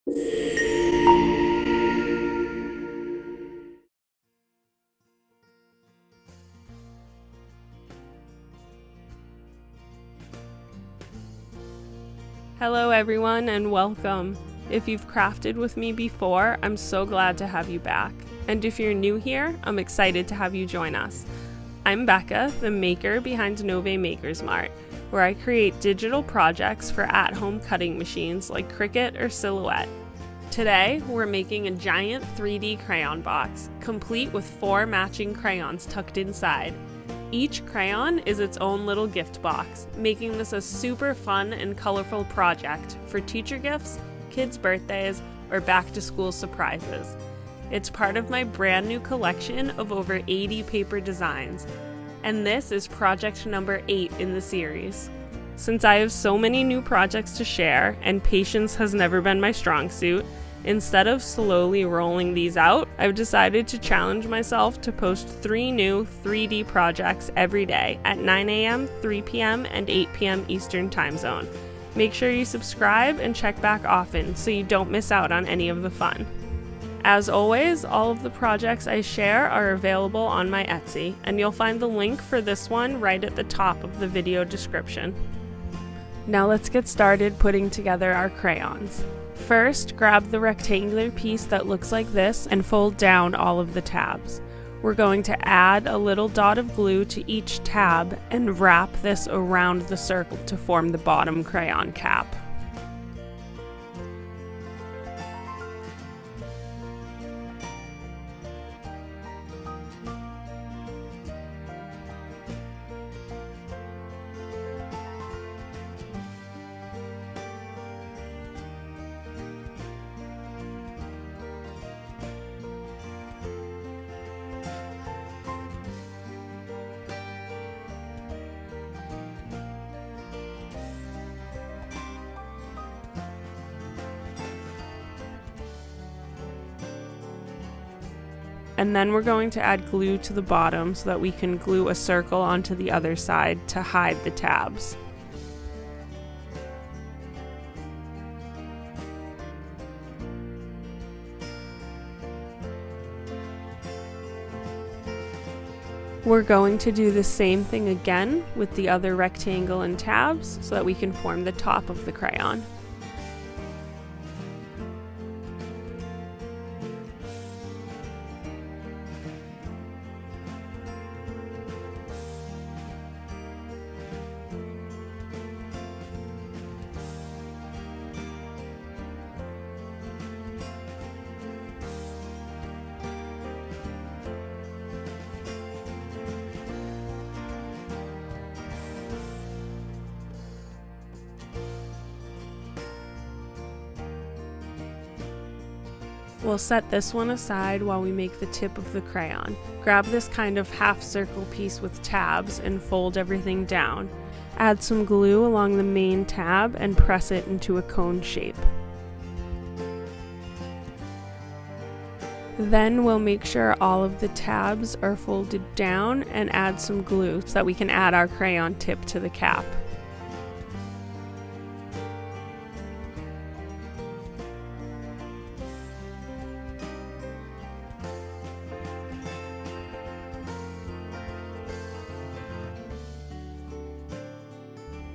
Hello everyone and welcome. If you've crafted with me before, I'm so glad to have you back. And if you're new here, I'm excited to have you join us. I'm Becca, the maker behind Novae Makers Mart, where I create digital projects for at-home cutting machines like Cricut or Silhouette. Today, we're making a giant 3D crayon box, complete with 4 matching crayons tucked inside. Each crayon is its own little gift box, making this a super fun and colorful project for teacher gifts, kids' birthdays, or back-to-school surprises. It's part of my brand new collection of over 80 paper designs, and this is project number 8 in the series. Since I have so many new projects to share, and patience has never been my strong suit, instead of slowly rolling these out, I've decided to challenge myself to post 3 new 3D projects every day at 9 a.m., 3 p.m., and 8 p.m. Eastern Time Zone. Make sure you subscribe and check back often so you don't miss out on any of the fun. As always, all of the projects I share are available on my Etsy, and you'll find the link for this one right at the top of the video description. Now let's get started putting together our crayons. First, grab the rectangular piece that looks like this and fold down all of the tabs. We're going to add a little dot of glue to each tab and wrap this around the circle to form the bottom crayon cap. And then we're going to add glue to the bottom so that we can glue a circle onto the other side to hide the tabs. We're going to do the same thing again with the other rectangle and tabs so that we can form the top of the crayon. We'll set this one aside while we make the tip of the crayon. Grab this kind of half circle piece with tabs and fold everything down. Add some glue along the main tab and press it into a cone shape. Then we'll make sure all of the tabs are folded down and add some glue so that we can add our crayon tip to the cap.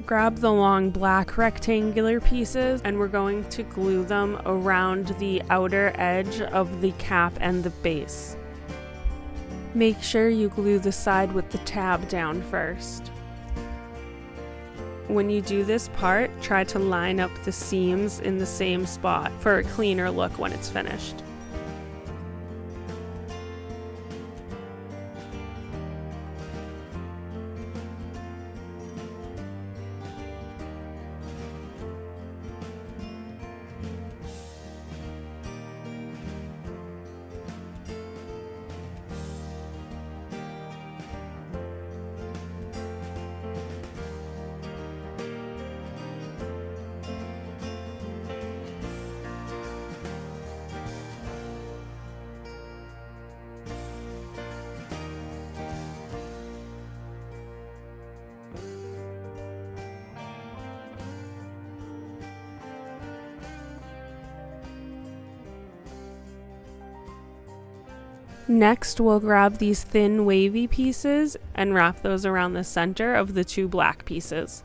Grab the long black rectangular pieces and we're going to glue them around the outer edge of the cap and the base. Make sure you glue the side with the tab down first. When you do this part, try to line up the seams in the same spot for a cleaner look when it's finished. Next, we'll grab these thin wavy pieces and wrap those around the center of the 2 black pieces.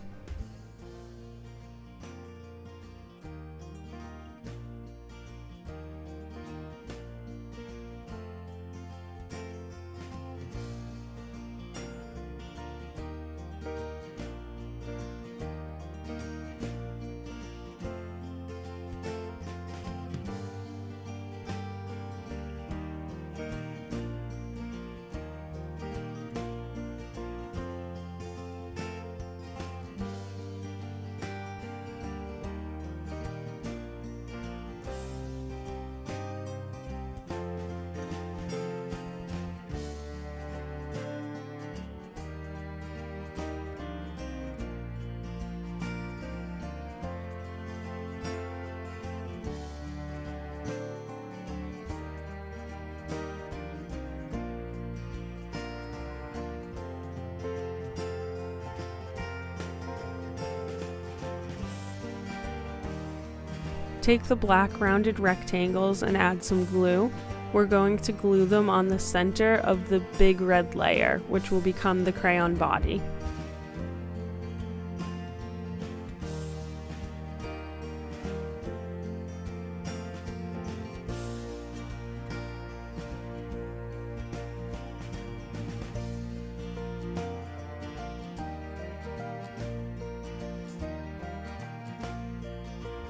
Take the black rounded rectangles and add some glue. We're going to glue them on the center of the big red layer, which will become the crayon body.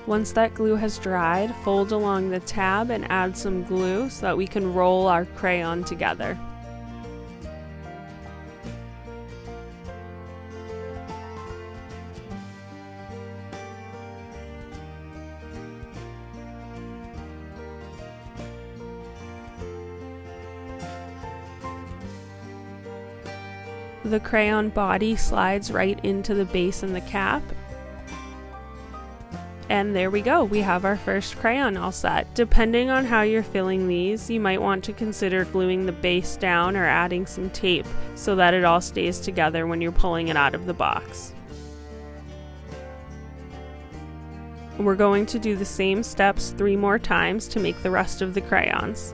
Once that glue has dried, fold along the tab and add some glue so that we can roll our crayon together. The crayon body slides right into the base and the cap. And there we go, we have our first crayon all set. Depending on how you're filling these, you might want to consider gluing the base down or adding some tape so that it all stays together when you're pulling it out of the box. We're going to do the same steps 3 more times to make the rest of the crayons.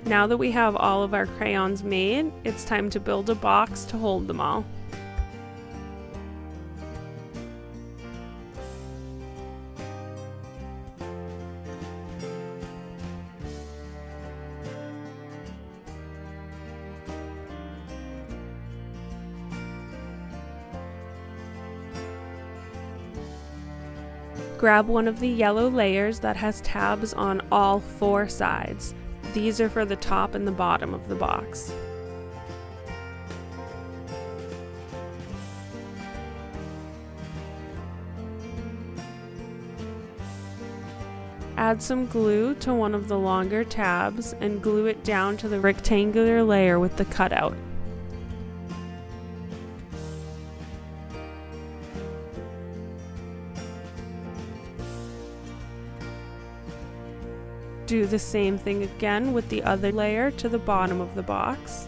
Now that we have all of our crayons made, it's time to build a box to hold them all. Grab one of the yellow layers that has tabs on all 4 sides. These are for the top and the bottom of the box. Add some glue to one of the longer tabs and glue it down to the rectangular layer with the cutout. Do the same thing again with the other layer to the bottom of the box.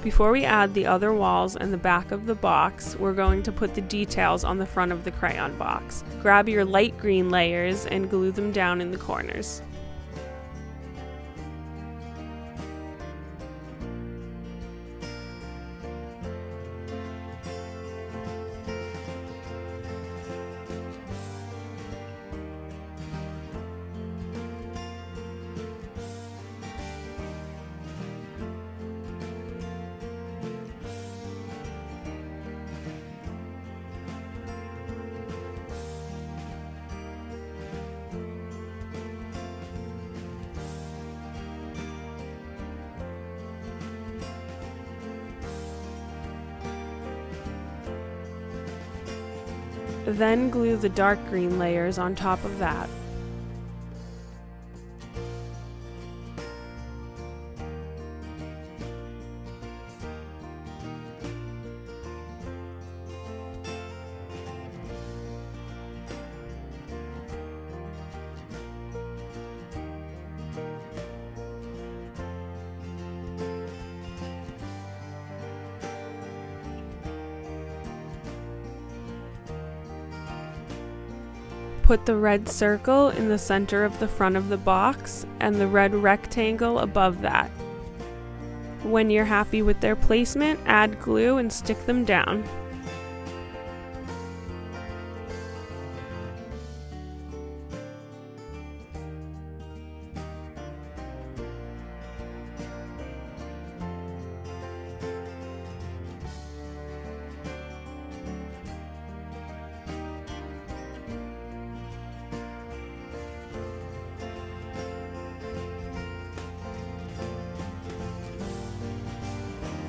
Before we add the other walls and the back of the box, we're going to put the details on the front of the crayon box. Grab your light green layers and glue them down in the corners. Then glue the dark green layers on top of that. Put the red circle in the center of the front of the box and the red rectangle above that. When you're happy with their placement, add glue and stick them down.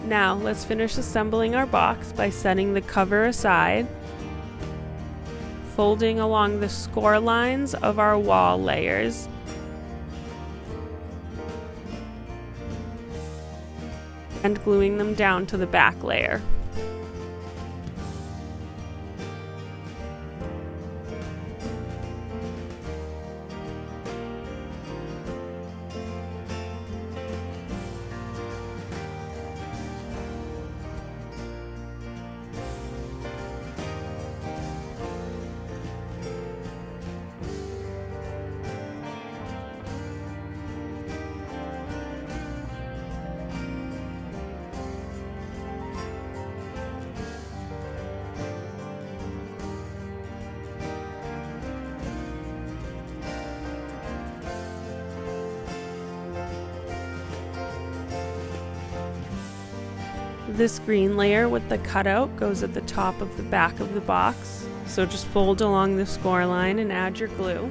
Now let's finish assembling our box by setting the cover aside, folding along the score lines of our wall layers, and gluing them down to the back layer. This green layer with the cutout goes at the top of the back of the box, so just fold along the score line and add your glue.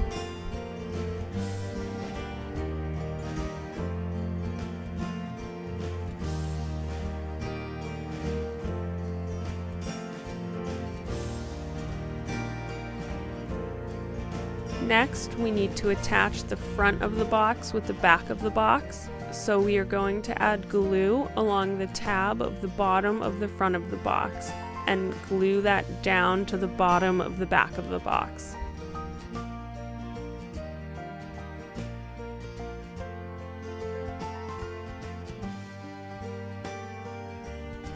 Next, we need to attach the front of the box with the back of the box. So we are going to add glue along the tab of the bottom of the front of the box and glue that down to the bottom of the back of the box.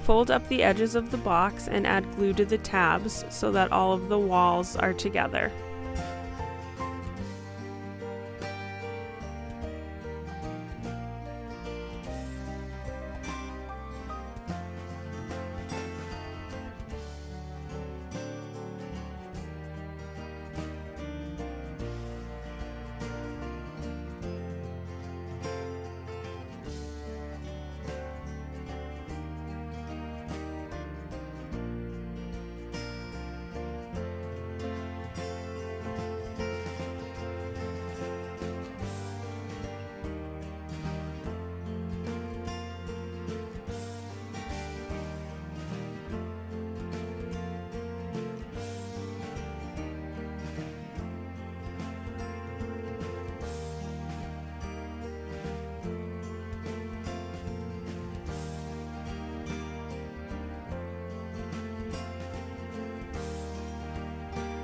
Fold up the edges of the box and add glue to the tabs so that all of the walls are together.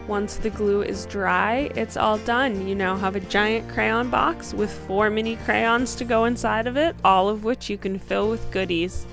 Once the glue is dry, it's all done. You now have a giant crayon box with 4 mini crayons to go inside of it, all of which you can fill with goodies.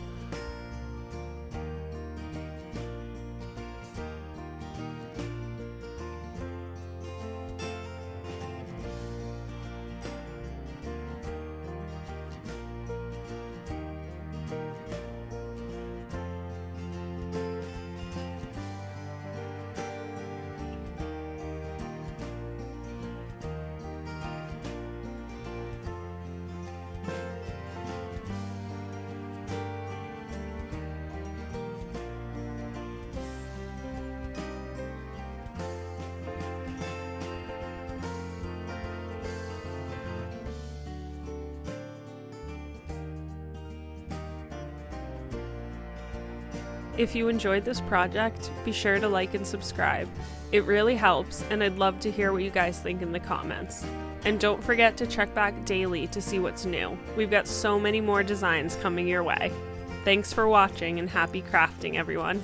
If you enjoyed this project, be sure to like and subscribe. It really helps, and I'd love to hear what you guys think in the comments. And don't forget to check back daily to see what's new. We've got so many more designs coming your way. Thanks for watching, and happy crafting, everyone.